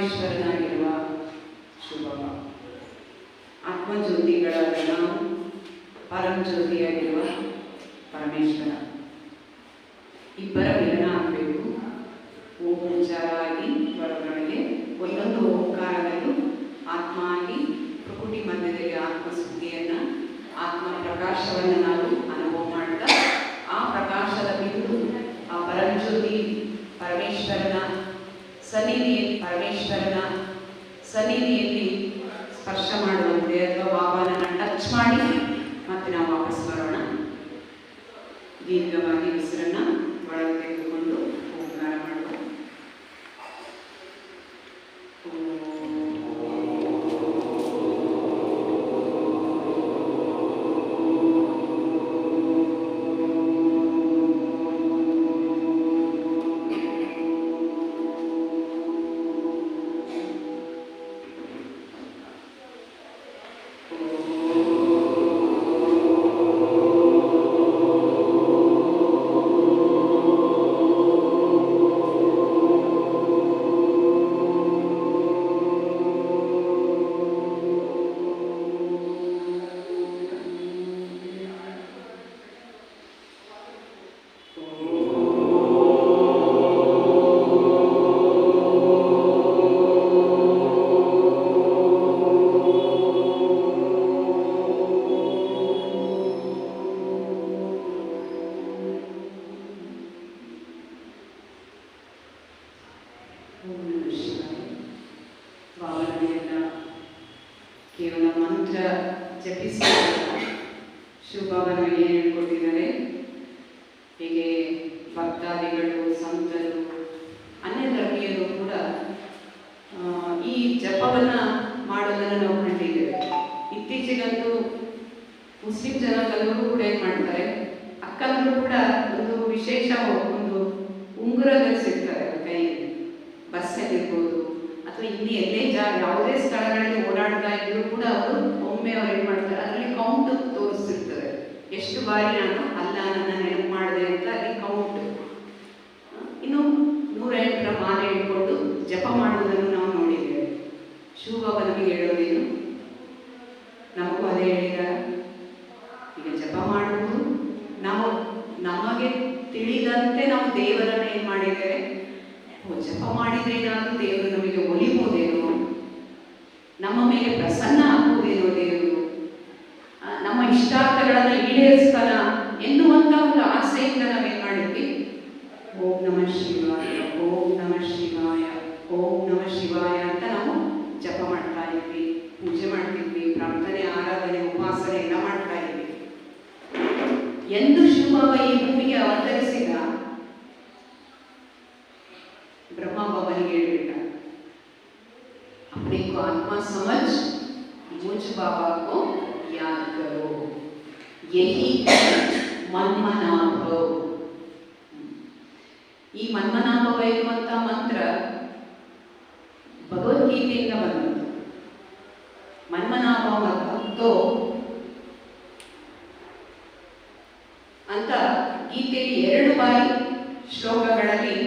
ಪ್ರಾಣೇಶ್ವರನಾಗಿರುವ ಶುಭವ, ಆತ್ಮಜ್ಯೋತಿಗಳಾದ ನಾವು ಪರಂಜ್ಯೋತಿಯಾಗಿರುವ ಪರಮೇಶ್ವರ ಇಬ್ಬರ ಮಿಲನ ಆಗಬೇಕು. ಓಂಕಾರ ಆಗಿ ಹೊರಗಡೆಗೆ ಒಂದೊಂದು ಓಂಕಾರದಲ್ಲೂ ಆತ್ಮ ಆಗಿ ಪ್ರಕೃತಿ ಮಧ್ಯದಲ್ಲಿ ಆತ್ಮಸುದ್ಧಿಯನ್ನು, ಆತ್ಮ ಪ್ರಕಾಶವನ್ನು ನಾವು ಅನುಭವ ಮಾಡ್ತಾ ಆ ಪ್ರಕಾಶದ ಬಿಂದು ಆ ಪರಂಜ್ಯೋತಿ ಪರಮೇಶ್ವರನ ಸನ್ನಿಧಿಯಲ್ಲಿ ಸ್ಪರ್ಶ ಮಾಡುವಂತೆ ಅಥವಾ ಬಾಬಾನನ್ನು ಟಚ್ ಮಾಡಿ ಮತ್ತೆ ನಾವು ವಾಪಸ್ ಬರೋಣ. ದೀರ್ಘವಾಗಿ ಉಸಿರನ್ನು ಒಳಗೆ ತೆಗೆದುಕೊಂಡು ಓಂಕಾರ ಮಾಡುವ. ಭಾವನೆಯನ್ನ ಕೇವಲ ಮಂತ್ರ ಜಪಿಸುವ ಶಿವಭಾವನ ಏನು ಹೇಳ್ಕೊಟ್ಟಿದ್ದಾರೆ. ಹೀಗೆ ಭಕ್ತಾದಿಗಳು, ಸಂತರು, ಅನ್ಯ ಧರ್ಮೀಯರು ಕೂಡ ಈ ಜಪವನ್ನು ಮಾಡೋದನ್ನು ನಾವು ಕಂಡಿದ್ದೇವೆ. ಇತ್ತೀಚೆಗಂತೂ ಮುಸ್ಲಿಂ ಜನಾಂಗದವರು ಕೂಡ ಏನು ಮಾಡ್ತಾರೆ, ಅಕ್ಕಂದರು ಕೂಡ ಒಂದು ವಿಶೇಷ ಒಂದು ಉಂಗುರ ಧರಿಸಿರ್ತಾರೆ ಕೈಗೆ. ಬಸ್ಸಲ್ಲಿರ್ಬೋದು ಅಥವಾ ಇಲ್ಲಿ ಎಲ್ಲೇ ಯಾವುದೇ ಸ್ಥಳಗಳಲ್ಲಿ ಓಡಾಡ್ತಾ ಇದ್ರು ಕೂಡ ಅವರು ಒಮ್ಮೆ ಅವ್ರು ಏನು ಮಾಡ್ತಾರೆ, ಅದರಲ್ಲಿ ಕೌಂಟ್ ತೋರಿಸ್ತಿರ್ತಾರೆ. ಎಷ್ಟು ಬಾರಿ ನಾನು ಅಲ್ಲಾಹನನ್ನ ನೆನಪು ಮಾಡಿದೆ ಅಂತ ಅಲ್ಲಿ ಕೌಂಟ್. ಇನ್ನು 108ರ ಮಾಲೆ ಇಟ್ಕೊಂಡು ಜಪ ಮಾಡುವುದನ್ನು ನಾವು ನೋಡಿದ್ದೇವೆ. ಶಿವಬಾಬ ನಮಗೆ ಹೇಳೋದೇನು, ನಮಗೂ ಅದೇ ಹೇಳಿದ್ದಾರೆ. ಈಗ ಜಪ ಮಾಡುವುದು ನಾವು ನಮಗೆ ತಿಳಿದಂತೆ ನಾವು ದೇವರನ್ನು ಏನು ಮಾಡಿದ್ದೇವೆ, ಜಪ ಮಾಡಿದ್ರೆ ಏನಾದರೂ ದೇವರು ನಮಗೆ ಒಲಿಬೋದೇನೋ, ನಮ್ಮ ಮೇಲೆ ಪ್ರಸನ್ನ ಆಗುವುದೇನೋ, ದೇವರು ನಮ್ಮ ಇಷ್ಟಾರ್ಥಗಳನ್ನು ಈಡೇರಿಸ್ತಾನ ಎನ್ನುವಂಥ ಒಂದು ಆಸೆಯಿಂದ ನಾವೇನು ಮಾಡಿದ್ವಿ, ಓಂ ನಮಃ ಶಿವಾಯ, ಓಂ ನಮಃ ಶಿವಾಯ, ಓಂ ನಮಃ ಶಿವಾಯ ಅಂತ ನಾವು ಜಪ ಮಾಡ್ತಾ ಇದ್ವಿ, ಪೂಜೆ ಮಾಡ್ತಿದ್ವಿ, ಪ್ರಾರ್ಥನೆ, ಆರಾಧನೆ, ಉಪಾಸನೆ ಎಲ್ಲ ಮಾಡ್ತಾ ಇದ್ವಿ. ಎಂದು ಶಿವಬಾಬಾ ಈ ಭೂಮಿಗೆ ಅವತರಿಸಿದ ब्रह्मा बाबा ने बेटा अपने को आत्मा समझ मुझ बाबा को याद करो, यही मन्मनाभव. ಈ ಮನ್ಮನಾಭವ ಎನ್ನುವಂಥ ಮಂತ್ರ ಭಗವದ್ಗೀತೆಯಿಂದ ಬಂದದ್ದು. ಮನ್ಮನಾಭವ ಭಕ್ತೋ ಅಂತ ಗೀತೆಯಲ್ಲಿ 2 ಬಾರಿ ಶ್ಲೋಕಗಳಲ್ಲಿ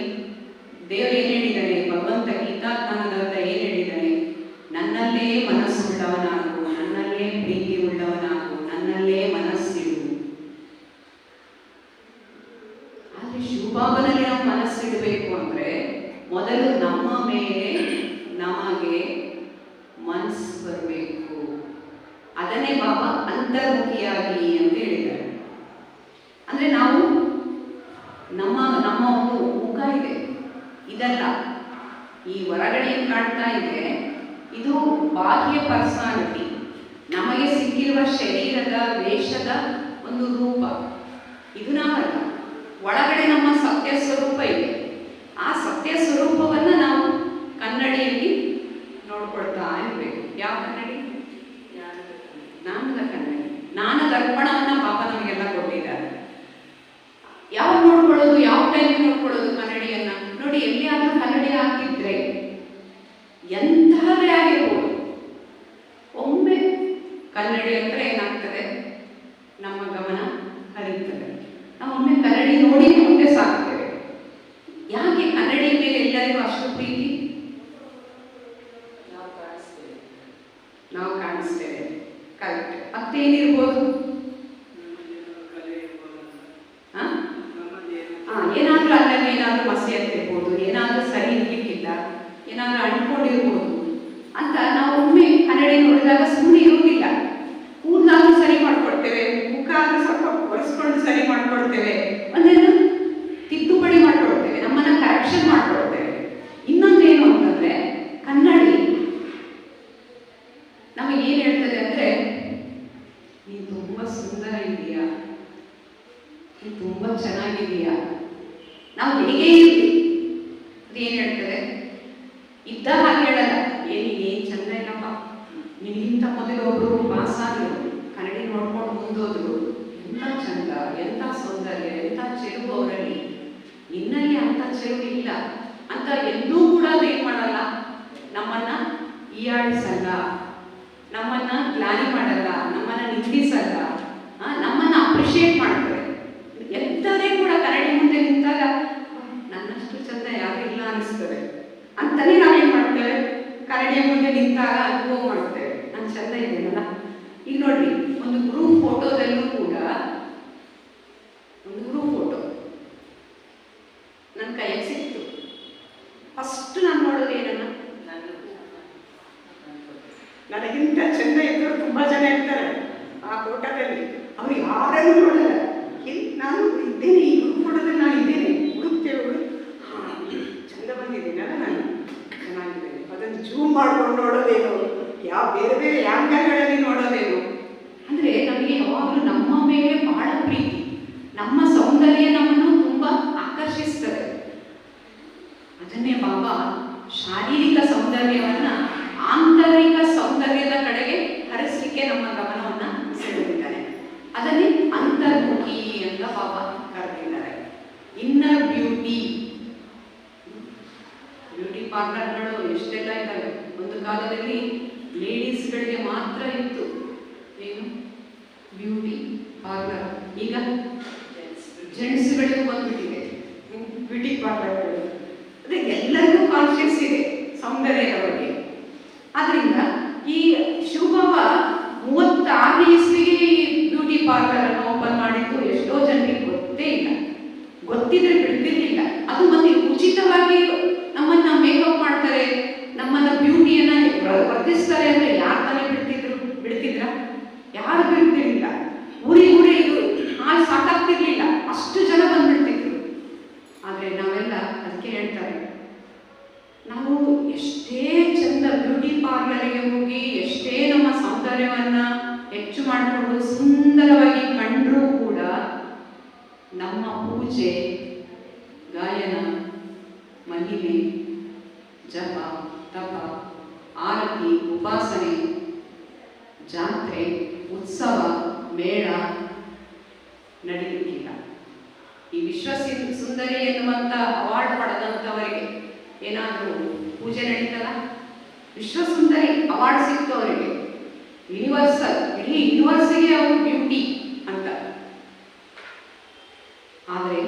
ದೇವರು ಏನು ಹೇಳಿದ್ದಾನೆ, ಭಗವಂತ ಗೀತಾಜ್ಞಾನದ ಏನು ಹೇಳಿದ್ದಾನೆ, ನನ್ನಲ್ಲೇ ಮನಸ್ಸುಳ್ಳವನಾಗು, ನನ್ನಲ್ಲೇ ಪ್ರೀತಿ ಉಳ್ಳವನಾಗು, ನನ್ನಲ್ಲೇ ಮನಸ್ಸಿಡು. ಆದರೆ ಶಿವಬಾಬನಲ್ಲಿ ನಾವು ಮನಸ್ಸಿಡಬೇಕು ಅಂದರೆ ಮೊದಲು ನಮ್ಮ ಮೇಲೆ ನಮಗೆ ಮನಸ್ಸು ಬರಬೇಕು. ಅದನ್ನೇ ಬಾಬಾ ಅಂತರ್ಮುಖಿಯಾಗಿ ಅಂತ ಹೇಳಿದ್ದಾರೆ. ಅಂದರೆ ನಾವು ನಮ್ಮ ಒಂದು ಮುಖ ಇದೆ, ಇದಲ್ಲ ಈ ಹೊರಗಡೆ ಏನು ಕಾಣ್ತಾ ಇದೆ, ಇದು ಬಾಹ್ಯ ಪರ್ಸನಾಲಿಟಿ, ನಮಗೆ ಸಿಕ್ಕಿರುವ ಶರೀರದ ವೇಷದ ಒಂದು ರೂಪ. ಇದು ನಾವಲ್ಲ, ಒಳಗಡೆ ನಮ್ಮ ಸತ್ಯ ಸ್ವರೂಪ ಇದೆ. ಆ ಸತ್ಯ ಸ್ವರೂಪವನ್ನು ನಾವು ಕನ್ನಡಿಯಲ್ಲಿ ನೋಡ್ಕೊಳ್ತಾ ಇರಬೇಕು. ಯಾವ ಕನ್ನಡಿ? ಜ್ಞಾನದ ಕನ್ನಡಿ. ಜ್ಞಾನ ದರ್ಪಣವನ್ನು ಪಾಪ ನಮಗೆಲ್ಲ ಕೊಟ್ಟಿದ್ದಾರೆ. ಯಾವ ನೋಡ್ಕೊಳ್ಳೋದು, ಯಾವ ಟೈಮ್ ನೋಡ್ಕೊಳ್ಳೋದು ಕನ್ನಡಿಯನ್ನ ನೋಡಿ. ಎಲ್ಲಿ ಆದ್ರೂ ಕನ್ನಡಿ ಹಾಕಿದ್ರೆ ಎಂತಹದೇ ಆಗಿರ್ಬೋದು, ಒಮ್ಮೆ ಕನ್ನಡಿ ಹತ್ರ ಏನಾಗ್ತದೆ, ನಮ್ಮ ಗಮನ ಹರಿಯುತ್ತದೆ. ನಾವು ಒಮ್ಮೆ ಕನ್ನಡಿ ನೋಡಿ ಮುಂದೆ ಸಾಕ್ತೇವೆ. ಯಾಕೆ ಕನ್ನಡಿ ಮೇಲೆ ಎಲ್ಲರಿಗೂ ಅಷ್ಟು ಪ್ರೀತಿ? ಕರೆಕ್ಟ್. ಮತ್ತೇನಿರ್ಬೋದು? ಏನಾದರೂ ಅಲ್ಲಲ್ಲಿ ಏನಾದರೂ ಮಸಿ ಆಗ್ತಿರ್ಬೋದು, ಏನಾದರೂ ಸರಿ ಇರ್ಲಿಕ್ಕಿಲ್ಲ, ಏನಾದರೂ ಅಂಟ್ಕೊಂಡಿರ್ಬೋದು ಅಂತ ನಾವು ಒಮ್ಮೆ ಕನ್ನಡಿ ನೋಡಿದಾಗ ಸುಮ್ಮನೆ ಇರುವುದಿಲ್ಲ. ಕೂದಲಾದ್ರೂ ಸರಿ ಮಾಡ್ಕೊಡ್ತೇವೆ, ಮುಖ ಆದ್ರೂ ಸ್ವಲ್ಪ ಒರೆಸ್ಕೊಂಡು ಸರಿ ಮಾಡ್ಕೊಡ್ತೇವೆ, ಒಂದೇನು ತಿದ್ದುಪಡಿ ಮಾಡ್ಕೊಡ್ತೇವೆ, ನಮ್ಮನ್ನ ಕರೆಕ್ಷನ್ ಮಾಡ್ಕೊಡ್ತೇವೆ. ಇನ್ನೊಂದೇನು ಅಂತಂದ್ರೆ ಕನ್ನಡಿ ನಮಗೆ ಏನ್ ಹೇಳ್ತದೆ ಅಂದ್ರೆ, ನೀನು ತುಂಬಾ ಸುಂದರ ಇದೆಯಾ, ನೀನು ತುಂಬಾ ಚೆನ್ನಾಗಿದೆಯಾ, ನಾವು ಹೇಗೆ ಇರ್ಲಿ ಅದೇನ್ ಹೇಳ್ತದೆ, ಇದ್ದ ಹಾಗೆ ಹೇಳಲ್ಲ, ಏನ್ ಚಂದ ಇಲ್ಲಪ್ಪ, ನಿನ್ಗಿಂತ ಮೊದಲು ಒಬ್ರು ಪಾಸ್ ಆದ್ರು ಕನ್ನಡಿ ನೋಡ್ಕೊಂಡು ಮುಂದೋದ್ರು, ಎಂತ ಚಂದ, ಎಂತ ಸೌಂದರ್ಯ, ಎಂತ ಚೆಲುವು ಅವರಲ್ಲಿ, ನಿನ್ನಲ್ಲಿ ಅಂತ ಚೆಲುವು ಇಲ್ಲ ಅಂತ ಎಂದೂ ಕೂಡ ಅದೇನ್ ಮಾಡಲ್ಲ, ನಮ್ಮನ್ನ ಹೀಯಾಳಿಸಲ್ಲ, ನಮ್ಮನ್ನ ಗ್ಲಾನಿ ಮಾಡಲ್ಲ, ನಮ್ಮನ್ನ ನಿಂದಿಸಲ್ಲ, ನಮ್ಮನ್ನ ಅಪ್ರಿಶಿಯೇಟ್ ಮಾಡ್ತಾರೆ. ಎಂಥದೇ ಕೂಡ ಕನ್ನಡಿ ಮುಂದೆ ನಿಂತಾಗ ನನ್ನಷ್ಟು ಚಂದ ಯಾರು ಇಲ್ಲ ಅನಿಸ್ತದೆ ಅಂತಾನೆ ನಾವೇನ್ ಮಾಡ್ತೇವೆ, ಕನ್ನಡಿಯ ಮುಂದೆ ನಿಂತಾಗ ಅನುಭವ ಮಾಡ್ತೇವೆ, ನಾನು ಚಂದ ಇದ್ದೇನಲ್ಲ. ಈಗ ನೋಡ್ರಿ, ಒಂದು ಗ್ರೂಪ್ ಫೋಟೋದಲ್ಲೂ ಕೂಡ, ಒಂದು ಗ್ರೂಪ್ ಫೋಟೋ ನನ್ನ ಕೈಯಲ್ಲಿ ಸಿಕ್ತು, ಫಸ್ಟ್ ನಾನು ನೋಡೋದು ಏನನ್ನ, ನನಗಿಂತ ಚಂದ ಇದ್ದವರು ತುಂಬಾ ಜನ ಇರ್ತಾರೆ ಆ ಫೋಟೋದಲ್ಲಿ, ಅವ್ರು ಯಾರನ್ನು ನೋಡಲ್ಲ, ನಾನು ಇದ್ದೇನೆ ಈ ಗ್ರೂಪ್ ಫೋಟೋದಲ್ಲಿ, ನಾನು ಇದ್ದೇನೆ, ಹುಡುಕ್ತೇವೆ, ಚಂದ ಬಂದಿದ್ದೇನಲ್ಲ, ನಾನು ಚೆನ್ನಾಗಿದ್ದೇನೆ, ಅದನ್ನು ಜೂಮ್ ಮಾಡ್ಕೊಂಡು ನೋಡೋದೇನು, ಯಾವ ಬೇರೆ ಬೇರೆ ಆಂಗಲ್ಗಳಲ್ಲಿ ನೋಡೋದೇನು. ಅಂದ್ರೆ ನಮಗೆ ಯಾವಾಗಲೂ ನಮ್ಮ ಮೇಲೆ ಬಹಳ ಪ್ರೀತಿ, ನಮ್ಮ ಸೌಂದರ್ಯ ನಮ್ಮನ್ನು ತುಂಬಾ ಆಕರ್ಷಿಸ್ತದೆ. ಅದನ್ನೇ ಬಾಬಾ ಶಾರೀರಿಕ ಸೌಂದರ್ಯವನ್ನ ಆಂತರಿಕ ಸೌಂದರ್ಯದ ಕಡೆಗೆ ಹರಿಸಲಿಕ್ಕೆ ನಮ್ಮ ಗಮನವನ್ನ ಸೆಳೆದಿದ್ದಾರೆ. ಅದನ್ನೇ ಅಂತರ್ಮುಖಿ ಅಂತ ಬಾಬಾ ಕರೆದಿದ್ದಾರೆ. ಇನ್ನರ್ ಬ್ಯೂಟಿ, ಬ್ಯೂಟಿ ಪಾರ್ಲರ್ಗಳು ಎಷ್ಟೆಲ್ಲ ಇದ್ದಾವೆ. ಒಂದು ಕಾಲದಲ್ಲಿ ಲೇಡೀಸ್ಗಳಿಗೆ ಮಾತ್ರ ಇತ್ತು ಏನು ಬ್ಯೂಟಿ ಪಾರ್ಲರ್, ಈಗ ಜೆಂಟ್ಸ್ಗಳಿಗೂ ಬಂದ್ಬಿಟ್ಟಿದೆ ಬ್ಯೂಟಿ ಪಾರ್ಲರ್ಗಳು. ಅದೇ ಎಲ್ಲರಿಗೂ ಕಾನ್ಶಿಯಸ್ ಇದೆ ಸೌಂದರ್ಯದ ಬಗ್ಗೆ. ಆದ್ರಿಂದ ಈ ಶಿವಬಾಬ 36ನೇ ಇಸ್ವಿಗೆ ಈ ಬ್ಯೂಟಿ ಪಾರ್ಲರ್ ಅನ್ನು ಓಪನ್ ಮಾಡಿದ್ದು ಎಷ್ಟೋ ಜನರಿಗೆ ಗೊತ್ತೇ ಇಲ್ಲ, ಗೊತ್ತಿದ್ರೆ ಬಿಡ್ತಿರ್ಲಿಲ್ಲ. ಅದು ಮತ್ತೆ ಉಚಿತವಾಗಿ ನಮ್ಮನ್ನ ಮೇಕಪ್ ಮಾಡ್ತಾರೆ, ನಮ್ಮನ್ನ ಬ್ಯೂಟಿಯನ್ನ ವರ್ಧಿಸ್ತಾರೆ ಅಂದ್ರೆ ಯಾರು ತಾನೇ ಬಿಡ್ತಿದ್ರ? ಯಾರು ಬಿಡ್ತಿರ್ಲಿಲ್ಲ. ಊರೇ ಇದು ಹಾಲು ಸಾಕಾಗ್ತಿರ್ಲಿಲ್ಲ, ಅಷ್ಟು ಜನ ಬಂದ್ಬಿಡ್ತಿದ್ರು. ಆದ್ರೆ ನಾವೆಲ್ಲ ಅದಕ್ಕೆ ಹೇಳ್ತಾರೆ, ನಾವು ಎಷ್ಟೇ ಚಂದ ಬ್ಯೂಟಿ ಪಾರ್ಲರ್ಗೆ ಹೋಗಿ ಎಷ್ಟೇ ನಮ್ಮ ಸೌಂದರ್ಯವನ್ನ ಹೆಚ್ಚು ಮಾಡಿಕೊಂಡು ಸುಂದರವಾಗಿ ಕಂಡ್ರೂ ಕೂಡ ನಮ್ಮ ಪೂಜೆ, ಗಾಯನ, ಮಹಿಮೆ, ಜಪ, ತಪ, ಆರತಿ, ಉಪಾಸನೆ, ಜಾತ್ರೆ, ಉತ್ಸವ, ಮೇಳ ನಡೀಲಿಕ್ಕಿಲ್ಲ. ಈ ವಿಶ್ವ ಸುಂದರಿ ಎನ್ನುವಂತ ಅವಾರ್ಡ್ ಪಡೆದಂಥವರಿಗೆ ಏನಾದರೂ ಪೂಜೆ ನಡೀತಲ್ಲ, ವಿಶ್ವ ಸುಂದರಿ ಅವಾರ್ಡ್ ಸಿಕ್ತು ಅವರಿಗೆ, ಯೂನಿವರ್ಸಲ್, ಇಡೀ ಯೂನಿವರ್ಸಿಗೆ ಅವರು ಬ್ಯೂಟಿ ಅಂತ. ಆದರೆ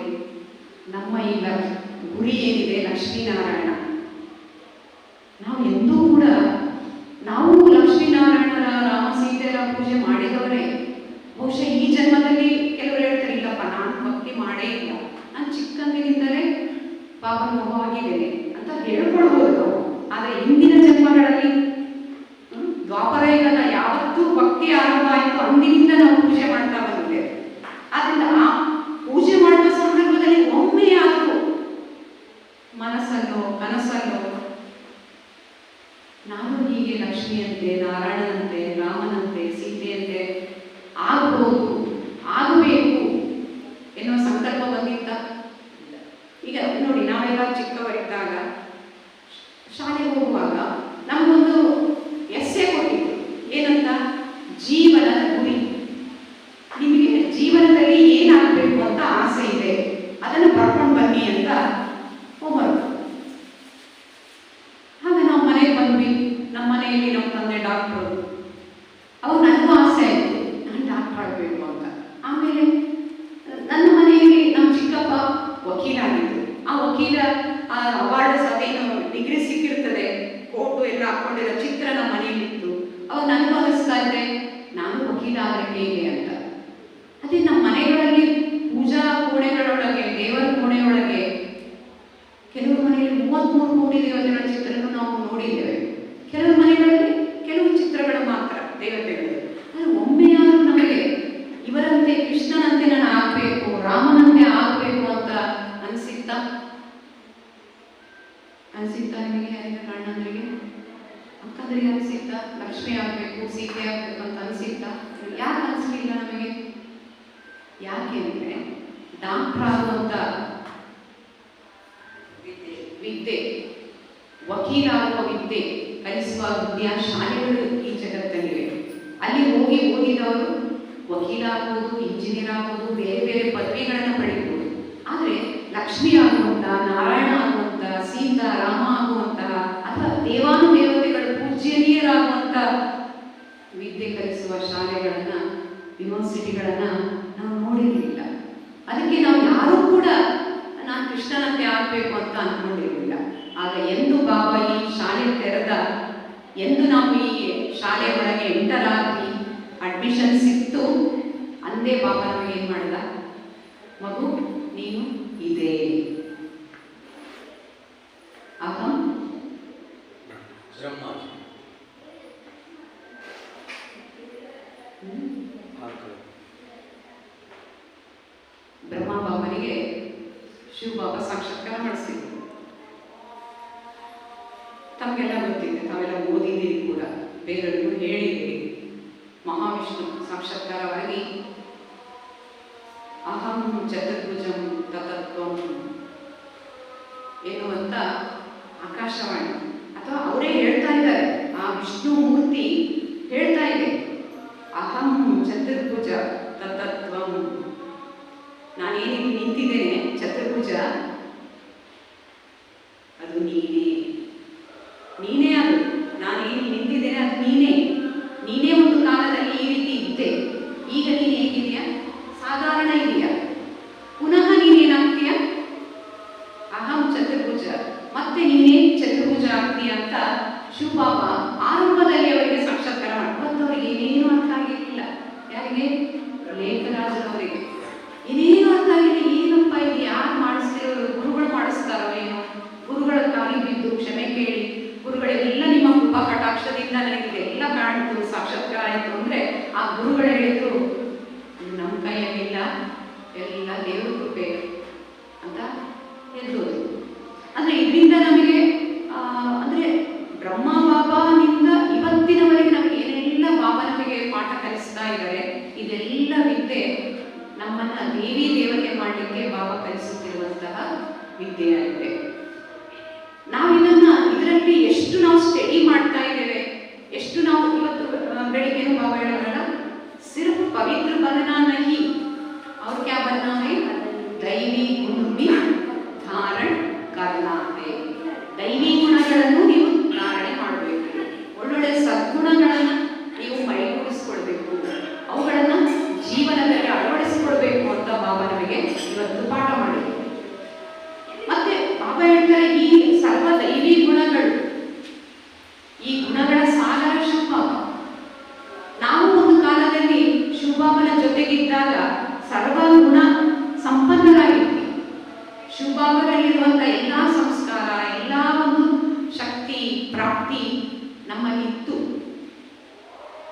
ನಮ್ಮ ಈಗ ಗುರಿ ಏನಿದೆ ಲಕ್ಷ್ಮೀನಾರಾಯಣ, ನಾವು ಎಂದೂ ಕೂಡ ನಾವು ಲಕ್ಷ್ಮೀನಾರಾಯಣರ ರಾಮ ಸೀತೆಯರ ಪೂಜೆ ಮಾಡಿದವರೇ. ಬಹುಶಃ ಈ ಜನ್ಮದಲ್ಲಿ ಕೆಲವರು ಹೇಳ್ತಾರೆ, ಇಲ್ಲಪ್ಪ ನಾನು ಭಕ್ತಿ ಮಾಡೇ ಇಲ್ಲ, ನಾನು ಚಿಕ್ಕಂದಿನಿಂದಲೇ ಬಾಬನ ಮಗುವಾಗಿದ್ದೇನೆ ಅಂತ ಹೇಳ್ಕೊಳ್ಬೋದು ನಾವು. ಆದರೆ ಇಂದಿನ ಜನ್ಮಗಳಲ್ಲಿ ದ್ವಾಪರ ಯುಗದ ಯಾವತ್ತೂ ಭಕ್ತಿ ಆರಂಭ ಆಯಿತು ಅಂದಿನಿಂದ ನಾವು ಪೂಜೆ ಮಾಡ್ತಾ ಬಂದಿದ್ದೇವೆ. ಆದ್ರಿಂದ ಆ ಪೂಜೆ ಮಾಡುವ ಸಂದರ್ಭದಲ್ಲಿ ಒಮ್ಮೆಯಾದರೂ ಮನಸ್ಸಲ್ಲೋ ಕನಸಲ್ಲೋ ನಾನು ಹೀಗೆ ಲಕ್ಷ್ಮಿಯಂತೆ, ನಾರಾಯಣನಂತೆ, ರಾಮನಂತೆ, ಸೀತೆಯಂತೆ ಆಗಬಹುದು, ಆಗಬೇಕು ಎನ್ನುವ ಸಂಕಲ್ಪ ಬಂದಿತ್ತ? ಈಗ ನೋಡಿ, ನಾವೆಲ್ಲ ಚಿಕ್ಕವರಿದ್ದಾಗ ಶಾಲೆಗೆ ಹೋಗುವಾಗ ನಮಗೊಂದು ಎಸ್ಸೆ ಕೊಟ್ಟಿತ್ತು, ಏನಂತ, ಜೀವನದ ಗುರಿ. ನಿಮಗೆ ಜೀವನದಲ್ಲಿ ಏನಾಗಬೇಕು ಅಂತ ಆಸೆ ಇದೆ, ಅದನ್ನು ಬರ್ಕೊಂಡು ಬನ್ನಿ ಅಂತ ಹೋಮ್ವರ್ಕ್. ಹಾಗೆ ನಾವು ಮನೆಗೆ ಬಂದ್ವಿ. ನಮ್ಮ ಮನೆಯಲ್ಲಿ ನಮ್ಮ ತಂದೆ ಡಾಕ್ಟರು, ಅವಾಗ ನನಗೂ ಆಸೆ ಆಯಿತು ನಾನು ಡಾಕ್ಟರ್ ಆಗಬೇಕು ಅಂತ. ಆಮೇಲೆ ನನ್ನ ಮನೆಯಲ್ಲಿ ನಮ್ಮ ಚಿಕ್ಕಪ್ಪ ವಕೀಲ ಆಗಿತ್ತು. ಆ ವಕೀಲ ಅವಾರ್ಡ್ ಅದೇನು ಡಿಗ್ರಿ ಸಿಕ್ಕಿರ್ತದೆ, ಕೋಟು ಎಲ್ಲ ಹಾಕೊಂಡಿರೋ ಚಿತ್ರ ನಮ್ಮ ಮನೆಯಲ್ಲಿತ್ತು. ಅವಾಗ ನನಗೂ ಅನಿಸ್ತಾ ಇದ್ದೆ, ನಾನು ವಕೀಲ ಆದರೆ ಹೇಗೆ ಅಂತ. ಅದೇ ನಮ್ಮ ಮನೆಗಳಲ್ಲಿ ಪೂಜಾ ಕೋಣೆಗಳೊಳಗೆ, ದೇವರ ಕೋಣೆಯೊಳಗೆ ಕೆಲವು ಮನೆಯಲ್ಲಿ 33 ಕೋಟಿ ದೇವತೆಗಳ ಚಿತ್ರವನ್ನು ನಾವು ನೋಡಿದ್ದೇವೆ. ಕೆಲವು ಮನೆಗಳಲ್ಲಿ ಕೆಲವು ಚಿತ್ರಗಳು ಮಾತ್ರ ದೇವತೆಗಳು. ಆದರೆ ಒಮ್ಮೆಯಾದರೂ ನಮಗೆ ಇವರಂತೆ ಕೃಷ್ಣನಂತೆ ನಾನು ಆಗಬೇಕು, ರಾಮನಂತೆ ಆಗಬೇಕು ಅಂತ ಅನಿಸಿತ್ತಾ ನಿಮಗೆ? ಯಾರಿಗೆ ಕಾರಣಂದ್ರಿಗೆ ಅಕ್ಕಂದ್ರಿಗೆ ಅನಿಸಿತ್ತಾ? ಲಕ್ಷ್ಮಿ ಆಗಬೇಕು, ಸೀತೆ ಆಗಬೇಕು ಅಂತ ಅನಿಸಿತ್ತಾ? ಯಾಕೆ ಅನಿಸ್ಲಿಲ್ಲ ನಮಗೆ? ಯಾಕೆ ಅಂದರೆ ಡಾಕ್ಟರ್ ಆಗುವಂಥ ವಿದ್ಯೆ, ವಕೀಲ ಆಗುವ ವಿದ್ಯೆ ಕಲಿಸುವ ವಿದ್ಯಾಶಾಲೆಗಳು ಈ ಜಗತ್ತಲ್ಲಿವೆ. ಅಲ್ಲಿ ಹೋಗಿ ಓದಿದವರು ವಕೀಲ ಆಗ್ಬೋದು, ಇಂಜಿನಿಯರ್ ಆಗ್ಬೋದು, ಬೇರೆ ಬೇರೆ ಪದವಿಗಳನ್ನು ಪಡೆಯಬಹುದು. ಆದರೆ ಲಕ್ಷ್ಮಿ ಆಗುವಂಥ, ನಾರಾಯಣ ಆಗುವಂಥ, ಸೀತಾ ರಾಮ ಆಗುವಂತಹ ಅಥವಾ ದೇವಾನುದೇವತೆಗಳು ಪೂಜ್ಯನೀಯರಾಗುವಂಥ ವಿದ್ಯೆ ಕಲಿಸುವ ಶಾಲೆಗಳನ್ನು, ಯೂನಿವರ್ಸಿಟಿಗಳನ್ನು ನಾವು ನೋಡಿರಲಿಲ್ಲ. ಅದಕ್ಕೆ ನಾವು ಯಾರೂ ಕೂಡ ನಾನು ಕೃಷ್ಣನಂತೆ ಆಗಬೇಕು ಅಂತ ಅಂದ್ಕೊಂಡಿರಲಿಲ್ಲ. ಆಗ ಎಂದು ಬಾಬಾ ಈ ಶಾಲೆ ತೆರೆದ, ಎಂದು ನಾವು ಈ ಶಾಲೆ ಒಳಗೆ ಎಂಟರ್ ಆಗಿ ಅಡ್ಮಿಷನ್ ಸಿಕ್ತು, ಅಂದೇ ಬಾಬಾ ನಮಗೆ ಏನು ಮಾಡಿದ? ಮಗು ನೀನು ಇದೆ, ಅಹಂ ಬ್ರಹ್ಮ ಬಾಬನಿಗೆ ಶಿವ ಬಾಬಾ ಸಾಕ್ಷಾತ್ಕಾರ ಮಾಡಿಸಿದ್ರು. ತಮಗೆಲ್ಲ ಗೊತ್ತಿದೆ, ತಾವೆಲ್ಲ ಓದಿದ್ದೀರಿ ಕೂಡ, ಬೇರೆಯವ್ರಿಗೂ ಹೇಳಿದ್ದೀರಿ. ಮಹಾವಿಷ್ಣು ಸಾಕ್ಷಾತ್ಕಾರವಾಗಿ ಅಹಂ ಚತುರ್ಭುಜಂ ತತತ್ವಂ ಎನ್ನುವಂತ ಆಕಾಶವಾಣಿ ಅಥವಾ ಅವರೇ ಹೇಳ್ತಾ ಇದ್ದಾರೆ, ಆ ವಿಷ್ಣು ಮೂರ್ತಿ ಹೇಳ್ತಾ ಇದೆ, ಅಹಂ ಚತುರ್ಭುಜ ತತತ್ವಂ. ನಾನೇನಿಲ್ಲಿ ನಿಂತಿದ್ದೇನೆ ಚತುರ್ಭುಜ, ಅದು ನೀನೇ ಅದು. ನಾನೇನಿಲ್ಲಿ ನಿಂತಿದ್ದೇನೆ ಅದು ನೀನೇ ಒಂದು ಕಾಲದಲ್ಲಿ ಈ ರೀತಿ ಇದ್ದೆ. ಈಗ ನೀನು ಹೇಗಿದೆಯಾ? ಸಾಧಾರಣ ಇದೆಯಾ? ಪುನಃ ನೀನೇನಾಗ್ತೀಯ? ಅಹಂ ಚತುರ್ಭುಜ, ಮತ್ತೆ ನೀನೇ ಚತುರ್ಭುಜ ಆಗ್ತೀಯ ಅಂತ ಶಿವಬಾಬಾ ಆರಂಭದಲ್ಲಿ ಅವರಿಗೆ ಸಾಕ್ಷಾತ್ಕಾರ ಮಾಡಿ. ಅವರಿಗೆ ಏನೇನು ಅರ್ಥ ಆಗಿರಲಿಲ್ಲ. ಯಾರಿಗೆ? ಲೇಖರಾಜರವರಿಗೆ ಏನೇನು ಅರ್ಥ ಆಗಿಲ್ಲ. ಏನಪ್ಪ ಇದು ಯಾರು ಮಾಡಿಸ್ತಿರೋರು? ಗುರುಗಳು ಮಾಡಿಸ್ತಾರೋ ಏನೋ? ಗುರುಗಳ ಕಾಲಿ ಬಿದ್ದು ಕ್ಷಮೆ ಕೇಳಿ, ಗುರುಗಳೆಲ್ಲ ನಿಮ್ಮ ಕೃಪಾ ಕಟಾಕ್ಷದಿಂದ ನನಗಿದೆಲ್ಲ ಕಾಣ್ತು, ಸಾಕ್ಷಾತ್ಕಾರ ಆಯಿತು ಅಂದರೆ ಆ ಗುರುಗಳು ಹೇಳಿದ್ರು, ನಮ್ಮ ಕೈಯಲ್ಲಿಲ್ಲ, ಎಲ್ಲ ದೇವ್ರ ಕೃಪೆ ಅಂತ ಎದ್ದೋದು. ಅಂದರೆ ಇದರಿಂದ ನಮಗೆ ಅಂದರೆ ಬ್ರಹ್ಮ ಬಾಬಾನಿಂದ ಇವತ್ತಿನವರೆಗೆ ನಮಗೆ ಏನೆಲ್ಲ ಬಾಬಾ ನಮಗೆ ಪಾಠ ಕಲಿಸ್ತಾ ಇದ್ದಾರೆ, ಇದೆಲ್ಲ ವಿದ್ಯೆ ನಮ್ಮನ್ನ ದೇವಿ ದೇವತೆ ಮಾಡಲಿಕ್ಕೆ ಬಾಬಾ ಕಲಿಸುತ್ತಿರುವಂತಹ ವಿದ್ಯೆಯಾಗಿದೆ. ಇದರಲ್ಲಿ ಎಷ್ಟು ನಾವು ಸ್ಟಡಿ ಮಾಡ್ತಾ ಇದ್ದೇವೆ, ಎಷ್ಟು ನಾವು ಇವತ್ತು ಬೆಳಿಗ್ಗೆನೂ ಬಾಬಾ ಹೇಳೋದ್ರಲ್ಲ, ಸಿರ್ಫ್ ಪವಿತ್ರ ಬನನಾ ನಹಿ और क्या बनना है? दैवी गुण में धारण करना है. ದೈವಿ ಗುಣಗಳನ್ನು ನೀವು ಧಾರಣೆ ಮಾಡಬೇಕು, ಒಳ್ಳೊಳ್ಳೆ ಸದ್ಗುಣಗಳನ್ನು ನೀವು ಮೈಗೂಡಿಸ್ಕೊಳ್ಬೇಕು, ಅವುಗಳನ್ನು ಜೀವನದಲ್ಲಿ ಅಳವಡಿಸಿಕೊಳ್ಬೇಕು ಅಂತ ಬಾಬಾ ನಮಗೆ ಇವತ್ತು ಪಾಠ ಮಾಡಿದ್ರು. ಮತ್ತೆ ಬಾಬಾ ಹೇಳ್ತಾರೆ, ಈ ಸರ್ವ ದೈವಿ ಗುಣಗಳು, ಈ ಗುಣಗಳ ಸಾಗರ ಶಿವಬಾಬಾ. ನಾವು ಒಂದು ಕಾಲದಲ್ಲಿ ಶಿವಬಾಬನ ಜೊತೆಗಿದ್ದಾಗ ಸರ್ವ ಗುಣ ಸಂಪನ್ನರಾಗಿದ್ವಿ. ಶಿವಬಾಬನಲ್ಲಿರುವಂಥ ಎಲ್ಲ ಸಂಸ್ಕಾರ, ಎಲ್ಲ ಒಂದು ಶಕ್ತಿ ಪ್ರಾಪ್ತಿ ನಮ್ಮಲ್ಲಿತ್ತು.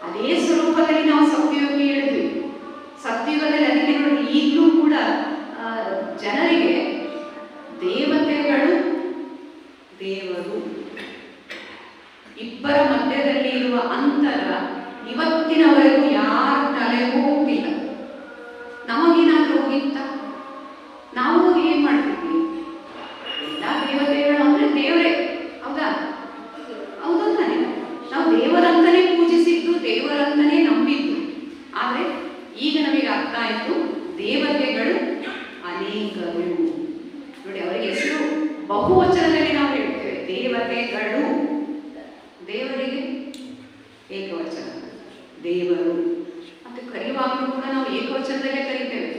ಅದೇ ಸ್ವರೂಪದಲ್ಲಿ ನಾವು ಸತ್ಯಯುಗಕ್ಕೆ ಹೇಳಿದ್ವಿ. ಸತ್ಯಯುಗದಲ್ಲಿ ಅದಕ್ಕೆ ನೋಡಿ, ಈಗಲೂ ಕೂಡ ಜನರಿಗೆ ದೇವತೆಗಳು ದೇವರು ಇಬ್ಬರ ಮಧ್ಯದಲ್ಲಿ ಇರುವ ಅಂತರ ಇವತ್ತಿನವರೆಗೂ ಯಾರ ತಲೆಗೂ ಹೋಗಿಲ್ಲ. ನಮಗೇನಾದ್ರೂ ಹೋಗಿತ್ತ? ನಾವು ಏನ್ ಮಾಡ್ತಿದ್ವಿ? ಎಲ್ಲ ದೇವತೆಗಳು ಅಂದ್ರೆ ದೇವರೇ, ಹೌದಾ? ಹೌದು ತಾನೆ? ನಾವು ದೇವರಂತಾನೆ ಪೂಜಿಸಿದ್ದು, ದೇವರಂತಾನೆ ನಂಬಿದ್ದು. ಆದ್ರೆ ಈಗ ನಮಗೆ ಅರ್ಥ ಆಯ್ತು, ದೇವತೆಗಳು ಅನೇಕರು. ನೋಡಿ, ಅವರಿಗೆ ಹೆಸರು ಬಹುವಚನದಲ್ಲಿ ನಾವು ಹೇಳ್ತೇವೆ, ದೇವತೆಗಳು. ದೇವರಿಗೆ ಏಕವಚನ, ದೇವರು. ಮತ್ತೆ ಕರೆಯುವಾಗಲೂ ಕೂಡ ನಾವು ಏಕವಚನದಲ್ಲೇ ಕರಿತೇವೆ.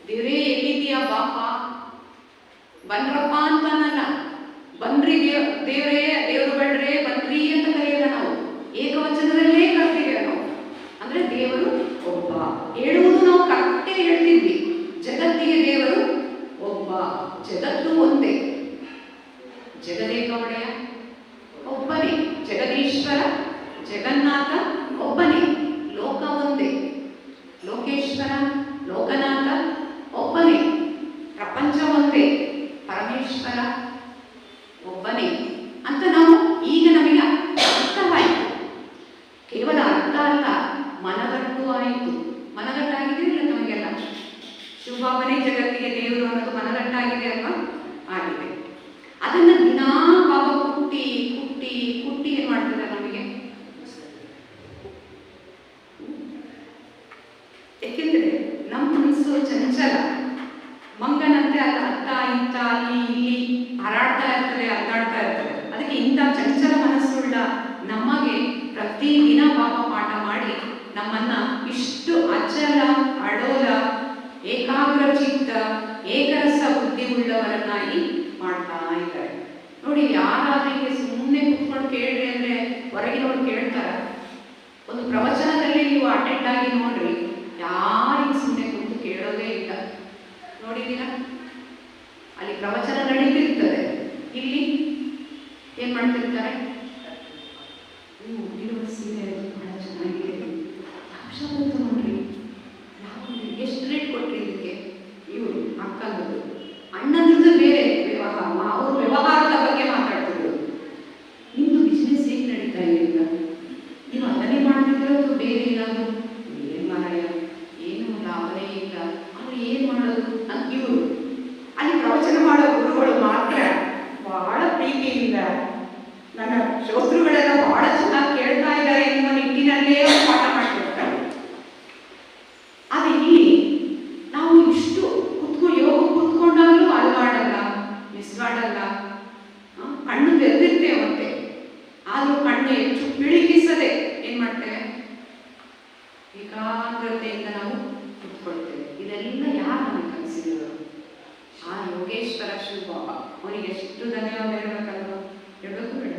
ದೇವರೇ ಎಲ್ಲಿದ್ದೀಯಾ ಬಾಪ, ಬನ್ರಪ್ಪ ಅಂತ ಅನ್ನಲ್ಲ, ಬನ್ರಿ ದೇವರೇ, ದೇವರುಗಳೇ ಬನ್ರಿ ಅಂತ ಕರೆಯಲ್ಲ. ನಾವು ಏಕವಚನದಲ್ಲೇ ಕರಿತೇವೆ ನಾವು. ಅಂದ್ರೆ ದೇವರು ಮನಸ್ಸು ಚಂಚಲ, ಮಂಗನಂತೆ ಅಲ್ಲ ಅತ್ತ ಇತ್ತ ಅಲ್ಲಿ ಇಲ್ಲಿ ಹಾರಾಡ್ತಾ ಇರ್ತದೆ, ಅಲ್ಲಾಡ್ತಾ ಇರ್ತದೆ. ಅದಕ್ಕೆ ಇಂಥ ಚಂಚಲ ಮನಸ್ಸುಳ್ಳ ನಮಗೆ ಪ್ರತಿದಿನ ಬಾಬಾ ಪಾಠ ಮಾಡಿ ನಮ್ಮನ್ನ ಇಷ್ಟು ಅಚಲ ಅಡೋಲ ಏಕಾಗ್ರ ಚಿತ್ತ ಏಕರಸ ಬುದ್ಧಿ ಉಳ್ಳವರನ್ನಾಗಿ ಮಾಡ್ತಾ ಇದ್ದಾರೆ. ನೋಡಿ, ಯಾರಾದ್ರೂ ಹೀಗೆ ಸುಮ್ಮನೆ ಕುತ್ಕೊಂಡು ಕೇಳ್ರಿ ಅಂದ್ರೆ ಹೊರಗಿನವ್ರು ಕೇಳ್ತಾರ? ಒಂದು ಪ್ರವಚನದಲ್ಲಿ ನೀವು ಅಟೆಂಡ್ ಆಗಿ ನೋಡ್ರಿ, ಯಾರಿಗೆ ಸುಮ್ಮನೆ ಕುಂತು ಕೇಳೋದೇ ಇಲ್ಲ. ನೋಡಿದ್ದೀರಾ? ಅಲ್ಲಿ ಪ್ರವಚನ ನಡೀತಿರ್ತದೆ, ಇಲ್ಲಿ ಏನ್ ಮಾಡ್ತಿರ್ತಾರೆ? ಸೀರೆ ಬಹಳ ಚೆನ್ನಾಗಿದೆ, ನೋಡ್ರಿ, ಎಷ್ಟು ರೇಟ್ ಕೊಟ್ರಿ ಇದಕ್ಕೆ? ಇವರು ಅಕ್ಕಂದು ಅಣ್ಣಂದು ಬೇರೆ ವ್ಯವಹಾರ, ಅವರು ವ್ಯವಹಾರದ ಬಗ್ಗೆ ಮಾತಾಡ್ತಿದ್ರು. ನಿಮ್ದು ಬಿಸ್ನೆಸ್ ಹೇಗೆ ನಡೀತಾ ಇದೆ ಈಗ? ನೀವು ಅದನ್ನೇ ಮಾಡ್ತಿರೋದು ಬೇರೆ ಏನಾದ್ರು? ಏನ್ ಮಾರಾಯ, ಏನು ಲಾಭನೇ ಇಲ್ಲ, ಅವ್ರು ಏನ್ ಮಾಡೋದು ಅಂತ ಇವರು. ಅಲ್ಲಿ ಪ್ರವಚನ ಮಾಡೋ ಗುರುಗಳು ಮಾತ್ರ ಬಹಳ ಪ್ರೀತಿಯಿಂದ ನನ್ನ ಶೋತೃಗಳೆಲ್ಲ ಬಹಳ ಚೆನ್ನಾಗಿ ಕೇಳ್ತಾ ಇದ್ದಾರೆ ಎನ್ನುವ ನಿಟ್ಟಿನಲ್ಲೇ ಪಾಠ ಮಾಡ್ತಿರ್ತಾರೆ. ಆದ್ರೆ ಇಲ್ಲಿ ನಾವು ಇಷ್ಟು ಯೋಗ ಕೂತ್ಕೊಂಡಾಗಲೂ ಅಲ್ಗಾಡಲ್ಲ, ಮಿಸ್ಗಾಡಲ್ಲ, ಕಣ್ಣು ತೆರೆದಿರ್ತೇವೆ ಮತ್ತೆ. ಆದ್ರೂ ಕಣ್ಣು ಹೆಚ್ಚು ಪಿಳಿಕಿಸದೆ ಏನ್ ಮಾಡ್ತೇವೆ? ಏಕಾಗ್ರತೆಯಿಂದ ನಾವು ಕೂತ್ಕೊಳ್ತೇವೆ. ಇದೆಲ್ಲ ಯಾರು ನಮಗೆ ಕಲಿಸಿದ್ರು? ಆ ಯೋಗೇಶ್ವರ ಶಿವ ಬಾಬಾ. ಅವನಿಗೆ ಎಷ್ಟು ಧನ್ಯವಾದ ಹೇಳ್ಬೇಕಲ್ವ? ಹೇಳ್ಬೇಕು ಬೇಡ?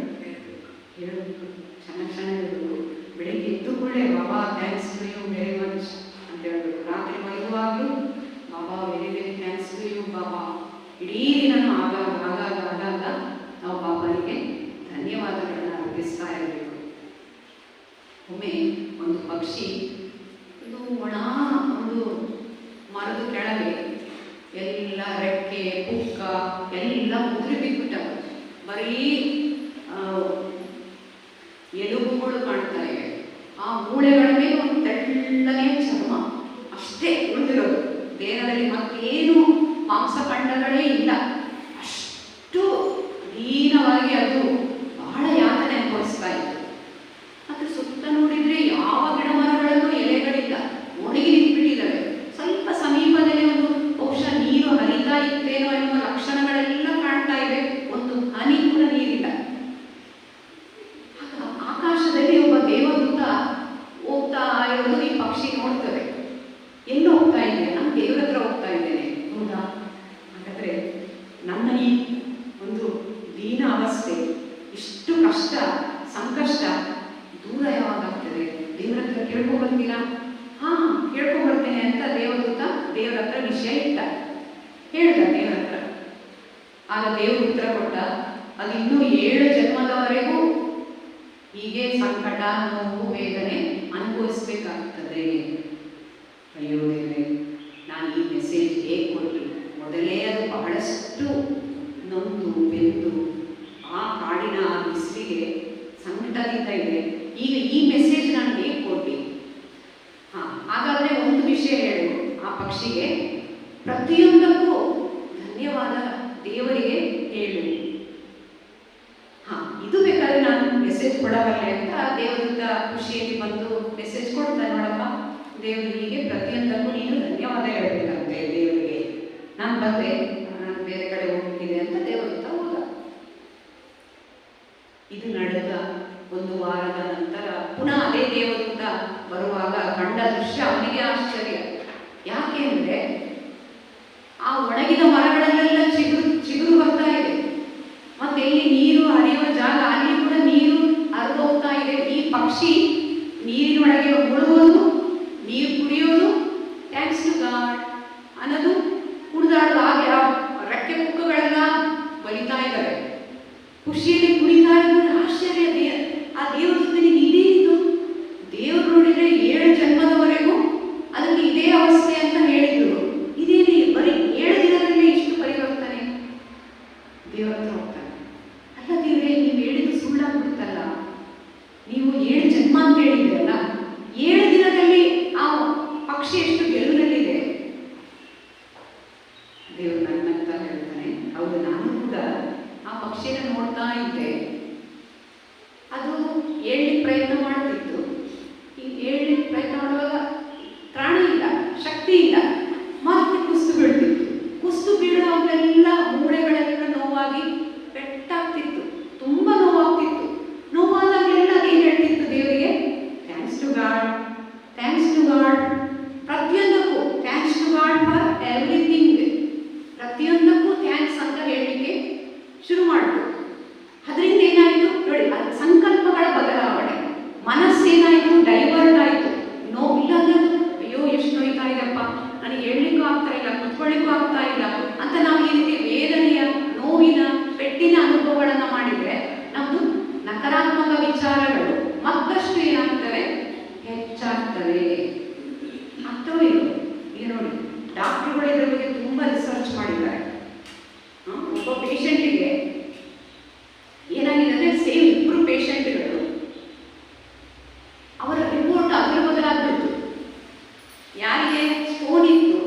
ಹೇಳಬೇಕು, ಚೆನ್ನಾಗಿ ಹೇಳಬೇಕು. ಬೆಳಿಗ್ಗೆ ಎದ್ದು ಕೂಡಲೇ Baba thanks to you very much ಅಂತ ಹೇಳ್ಬೇಕು. ರಾತ್ರಿ ಮಲಗುವಾಗಲೂ Baba very very thanks to you Baba. ಇಡೀ ದಿನ ಆಗಾಗ ನಾವು ಬಾಬಾನಿಗೆ ಧನ್ಯವಾದಗಳನ್ನ ಅರ್ಪಿಸ್ತಾ ಇರಬೇಕು. ಒಮ್ಮೆ ಒಂದು ಪಕ್ಷಿ ಇದು ಒಣ ಒಂದು ಮರದ ಕೆಳಗೆ ಎಲ್ಲ ರೆಕ್ಕೆ ಪುಕ್ಕ ಎಲ್ಲ ಉದುರಿ ಬಿಟ್ಬಿಟ್ಟವು. ಬರೀ ಎಲುಬುಗಳು ಕಾಣ್ತಾ ಇವೆ. ಆ ಮೂಳೆಗಳ ಮೇಲೆ ಒಂದು ತೆಳ್ಳನೆ ಚರ್ಮ ಅಷ್ಟೇ ಉಳಿದಿರೋದು. ದೇಹದಲ್ಲಿ ಮತ್ತೇನು ಮಾಂಸಖಂಡಗಳೇ ಇಲ್ಲ. ಅಷ್ಟು ದೀನವಾಗಿ ಅದು ಬಹಳ ಯಾತನೆ ಅನುಭವಿಸ್ತಾ ಇತ್ತು. ಅದ್ರ ಸುತ್ತ ನೋಡಿದ್ರೆ ಯಾವ ಗಿಡ ಮರಗಳಲ್ಲೂ ಎಲೆಗಳಿಲ್ಲ, ಒಣಗಿ ನಿಂತ್ಬಿಟ್ಟಿದ್ದಾವೆ. ಸ್ವಲ್ಪ ಸಮೀಪದಲ್ಲಿ ಒಂದು ಬಹುಶಃ ನೀರು ಹರಿತಾ ಇತ್ತೇನೋ ಎನ್ನುವ ಲಕ್ಷಣಗಳೆಲ್ಲ ಕಾಣ್ತಾ ಇದೆ. ಒಂದು ಹನಿ ಕೂಡ ನೀರಿಲ್ಲ. ಆಕಾಶದಲ್ಲಿ ಒಬ್ಬ ದೇವದೂತ ಹೋಗ್ತಾ ಇರೋದು ಈ ಪಕ್ಷಿ ನೋಡ್ತದೆ. ಎಲ್ಲೂ ಹೋಗ್ತಾ ಇದ್ದೇನೆ, ನಾನು ದೇವರ ಹತ್ರ ಹೋಗ್ತಾ ಇದ್ದೇನೆ. ಹೌದಾ? ಹಾಗಾದ್ರೆ ನನ್ನ ಈ ಒಂದು ದೀನ ಅವಸ್ಥೆ, ಇಷ್ಟು ಕಷ್ಟ ಸಂಕಷ್ಟ ದೂರ ಯಾವಾಗಾಗ್ತದೆ? ದೇವರ ಹತ್ರ ಕೇಳ್ಕೊಂಡ್ಬರ್ತೀರಾ? ಹಾ, ಕೇಳ್ಕೊಂಡ್ಬರ್ತೇನೆ ಅಂತ ದೇವದೂತ ದೇವರ ಹತ್ರ ವಿಷಯ ಇಟ್ಟ, ಹೇಳ್ದ ದೇವರ ಹತ್ರ. ಆಗ ದೇವರು ಉತ್ತರ ಕೊಟ್ಟ, ಅದು ಇನ್ನೂ 7 ಜನ್ಮದವರೆಗೂ ಹೀಗೆ ಸಂಕಟ ನೋವು ವೇದನೆ ಅನುಭವಿಸ್ಬೇಕಾಗ್ತದೆ. ಅಯ್ಯೋ ದೇವರೇ, ನಾನು ಈ ಮೆಸೇಜ್ ಹೇಗೆ ಕೊಟ್ಟು? ಮೊದಲೇ ಅದು ಬಹಳಷ್ಟು ನೊಂದು ಬೆಂದು ಆ ಕಾಡಿನ ಆ ಬಿಸಿಲಿಗೆ ಸಂಕಟದಿಂದ ಇದೆ. ಈಗ ಈ ಮೆಸೇಜ್ ನಾನು ಹೇಗೆ ಕೊಟ್ಟು? ಹಾಗಾದ್ರೆ ಒಂದು ವಿಷಯ ಹೇಳು ಆ ಪಕ್ಷಿಗೆ, ಪ್ರತಿಯೊಂದಕ್ಕೂ ಧನ್ಯವಾದ ದೇವರಿಗೆ ಹೇಳು. ಇದು ಬೇಕಾದ್ರೆ ನಾನು ಮೆಸೇಜ್ ಕೊಡಬಲ್ಲೆ ಅಂತ ದೇವದೂತ ಖುಷಿಯಲ್ಲಿ ಬಂದು ಮೆಸೇಜ್ ಕೊಡ್ತಾನೆ. ನೋಡಪ್ಪ, ದೇವರಿಗೆ ಪ್ರತಿಯೊಂದಕ್ಕೂ ನೀನು ಧನ್ಯವಾದ ಹೇಳ್ಬೇಕಂತೆ ದೇವರಿಗೆ. ನಾನು ಬಂದೆ, ನಾನು ಬೇರೆ ಕಡೆ ಹೋಗ್ತಿದೆ ಅಂತ ದೇವದೂತ ಹೋದ. ಇದು ನಡೆದ 1 ವಾರದ ನಂತರ ಪುನಃ ಅದೇ ದೇವದೂತ ಬರುವಾಗ ಕಂಡ ದೃಶ್ಯ ಅವನಿಗೆ ಆಶ್ಚರ್ಯ. ಯಾಕೆ ಅಂದ್ರೆ ಆ ಒಣಗಿದ ಮರಗಳಲ್ಲೆಲ್ಲ ಚಿಗುರು ಬರ್ತಾ ಇದೆ. ಮತ್ತೆ ಇಲ್ಲಿ ನೀರು ಹರಿಯುವ ಜಾಗ, ಅಲ್ಲಿ ಕೂಡ ನೀರು ಹರಿದು ಹೋಗ್ತಾ ಇದೆ. ಈ ಪಕ್ಷಿ ನೀರಿನೊಳಗೆ ಮುಳುಗೋದು, ನೀರು ಕುಡಿಯೋದು, ಥ್ಯಾಂಕ್ಸ್ ಟು ಗಾಡ್ ಅನ್ನೋದು, ಕುಡಿದಾಡೋದು. ಹಾಗೆ ಆ ರೆಕ್ಕೆ ಪುಕ್ಕಗಳೆಲ್ಲ ಬಲಿತಾ ಇದ್ದಾರೆ, ಖುಷಿಯಲ್ಲಿ ಕುಡಿತಾ ಇದ್ದಾರೆ. ಆಶ್ಚರ್ಯ, ಆ ದೇವದೂತನಿಗೆ ಇದೇ ಇದು. ದೇವರು ನೋಡಿದ್ರೆ 7 ಜನ್ಮದವರೆಗೂ ಅದಕ್ಕೆ ಇದೇ ಅವಸ್ಥೆ ಅಂತ ಹೇಳಿದ್ರು. ಇದೇನೇ ಬರೀ 7 ದಿನದಲ್ಲಿ ಇಷ್ಟು ಪರಿವರ್ತನೆ? ದೇವರ ಹತ್ರ ಹೋಗ್ತಾನೆ. ಅಲ್ಲ ದೇವರೇ, ನೀವು ಹೇಳಿದ್ದು ಸುಳ್ಳಾಗ್ಬಿಡುತ್ತಲ್ಲ. ನೀವು 7 ಜನ್ಮ ಅಂತ ಹೇಳಿದ್ರಲ್ಲ, 7 ದಿನದಲ್ಲಿ ಆ ಪಕ್ಷಿ ಎಷ್ಟು ಗೆಲುವಿನಲ್ಲಿದೆ. ಆಗ್ತದೆ ಆಗ್ತವೋ ಇಲ್ಲ. ಈಗ ನೋಡಿ, ಡಾಕ್ಟರ್ಗಳು ಇದರ ಬಗ್ಗೆ ತುಂಬ ರಿಸರ್ಚ್ ಮಾಡಿದ್ದಾರೆ. ಒಬ್ಬ ಪೇಷಂಟಿಗೆ ಏನಾಗಿದೆ ಅಂದರೆ, ಸೇಮ್ ಇಬ್ಬರು ಪೇಷಂಟ್ಗಳು ಅವರ ರಿಪೋರ್ಟ್ ಅದರ ಬದಲಾಗ್ಬಿಡ್ತು. ಯಾರಿಗೆ ಸ್ಟೋನ್ ಇತ್ತು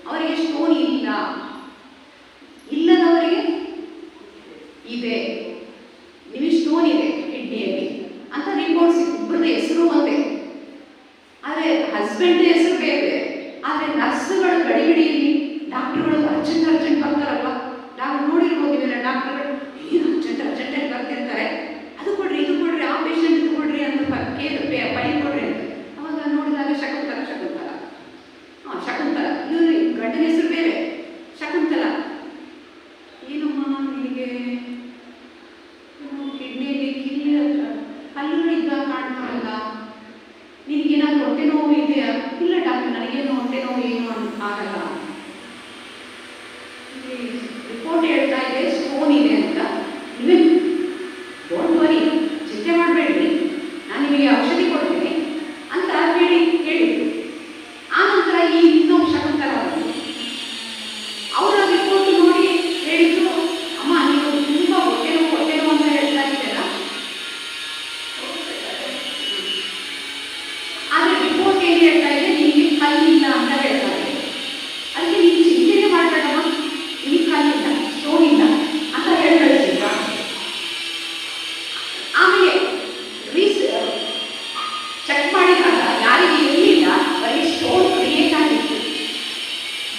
ಅವರಿಗೆ ಸ್ಟೋನ್ ಇಲ್ಲ, ಇಲ್ಲದವರಿಗೆ ಇದೆ, ನಿಮಗೆ ಸ್ಟೋನ್ ಇದೆ ಕಿಡ್ನಿಯಲ್ಲಿ ಅಂತ ರಿಪೋರ್ಟ್ಸ್ ಇಬ್ಬರದ ಹೆಸರು ಒಂದೇ. ಆದರೆ ಹಸ್ಬೆಂಡ್ ಹೆಸರು ಬೇರೆ. ಆದರೆ ನರ್ಸ್ಗಳು ಗಡಿಬಿಡಿಯಲ್ಲಿ ಡಾಕ್ಟರ್ಗಳು ಅರ್ಜೆಂಟ್ ಬರ್ತಾರಲ್ಲ, ನಾವು ನೋಡಿರ್ಬೋದು ಇವೆಲ್ಲ ಡಾಕ್ಟರ್ಗಳು ಅರ್ಜೆಂಟಾಗಿ ಬರ್ತಿರ್ತಾರೆ. ಅದು ಕೊಡ್ರಿ, ಇದು ಕೊಡ್ರಿ, ಆ ಪೇಷಂಟ್ ಇದು ಕೊಡ್ರಿ ಅಂತ ಫೈಲ್ ಕೊಡ್ರಿ ಅಂತ. ಅವಾಗ ನೋಡಿದಾಗ ಶಕುಂತಲ ಇವರು ಗಂಡನ ಹೆಸರು ಬೇರೆ, ಶಕುಂತಲ. ಏನಮ್ಮ ನಿನಗೆ ಕಿಡ್ನಿಯಲ್ಲಿ ಕಲ್ಲುಗಳಿದ್ದ ಕಾಣ್ತಾರಲ್ಲ, ನಿನಗೇನಾದ್ರೂ ಹೊಟ್ಟೆ ನೋವು ಇದೆಯಾ? ಇಲ್ಲ ಡಾಕ್ಟರ್, ನನಗೇನು ಹೊಟ್ಟೆ ನೋವು ಏನು ಆಗಲ್ಲ. ರಿಪೋರ್ಟ್ ಹೇಳ್ತಾ ಇದೆ ಸ್ಟೋನ್ ಇದೆ ಅಂತ. ನೀವೇ ಡೋಂಟ್ ವರಿ, ಚಿಂತೆ ಮಾಡಬೇಡ್ರಿ, ನಾನು ನಿಮಗೆ ಔಷಧಿ ಕೊಡ್ತೀನಿ ಅಂತ ಹೇಳಿದ್ರು. ಆನಂತರ ಈ ಇನ್ನೊಬ್ಬ ಶಕುಂತಲ ಅವರ ರಿಪೋರ್ಟ್ ನೋಡಿ ಹೇಳಿದ್ರು, ಅಮ್ಮ ನೀವು ತುಂಬ ಹೊಟ್ಟೆ ನೋವು ಅಂತ ಹೇಳ್ತಾ ಇದ್ದೀರ, ಆದರೆ ರಿಪೋರ್ಟ್ ಏನು ಹೇಳ್ತಾ ಇದೆ, ನಿಮಗೆ ಕಲ್ಲಿಲ್ಲ ಅಂತ ಹೇಳ್ತಾ ಇದೆ. ಅದಕ್ಕೆ ನೀವು ಚಿಂತೆನೆ ಮಾಡಬೇಡಮ್ಮ, ನಿಮಗೆ ಕಲ್ಲಿಲ್ಲ, ಸ್ಟೋನ್ ಇಲ್ಲ ಅಂತ ಹೇಳಿ ಕಳಿಸಿದ್ರ. ಆಮೇಲೆ ಚೆಕ್ ಮಾಡಿದಾಗ ಯಾರಿಗೆ ಇರಲಿಲ್ಲ, ಬರೀ ಸ್ಟೋನ್ ಕ್ರಿಯೇಟ್ ಆಗಿತ್ತು.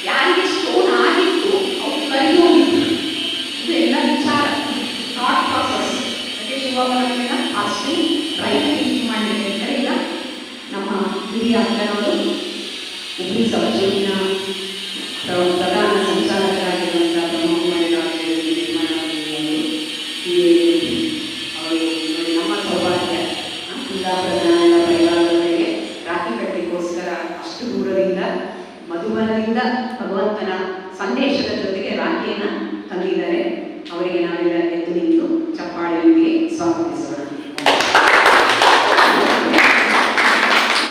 ಯಾರಿಗೆ ಸ್ಟೋನ್ ಆಗಿತ್ತು ಅವ್ರು ಕರಿ ಹೋಗಿತ್ತು. ಇದು ಎಲ್ಲ ವಿಚಾರ, ಥಾಟ್ ಪ್ರಾಸೆಸ್. ಅದಕ್ಕೆ ಶಿವಮೊಗ್ಗದ ಅಷ್ಟು ರೈಟ್ ಥಿಂಕ್ ಮಾಡಲಿಕ್ಕೆ ಈಗ ನಮ್ಮ ಹಿರಿಯ ಅಕ್ಕನವರು ಹುಬ್ಳಿ ಸಬ್ಜೆಕ್ಟಿನ ಪ್ರಧಾನ ಸಂಚಾಲಕರಾಗಿರುವಂಥ ಬ್ರಹ್ಮಕುಮಾರಿ ನಿರ್ಮಾಣವನ್ನು ಅವರು ನಮ್ಮ ಸೌಭಾಗ್ಯ ಕುಂದಾಪುರ ಜನಾಂಗ ಪರಿವಾರದವರಿಗೆ ರಾಖಿ ಕಟ್ಟಲಿಕ್ಕೋಸ್ಕರ ಅಷ್ಟು ದೂರದಿಂದ ಮಧುಬನದಿಂದ ಭಗವಂತನ ಸಂದೇಶದ ಜೊತೆಗೆ ರಾಖಿಯನ್ನು ತಂದಿದ್ದಾರೆ. ಅವರಿಗೆ ನಾವೆಲ್ಲ ಎದ್ದು ನಿಂತು ಚಪ್ಪಾಳೆಯೊಂದಿಗೆ ಸ್ವಾಗತಿಸೋಣ.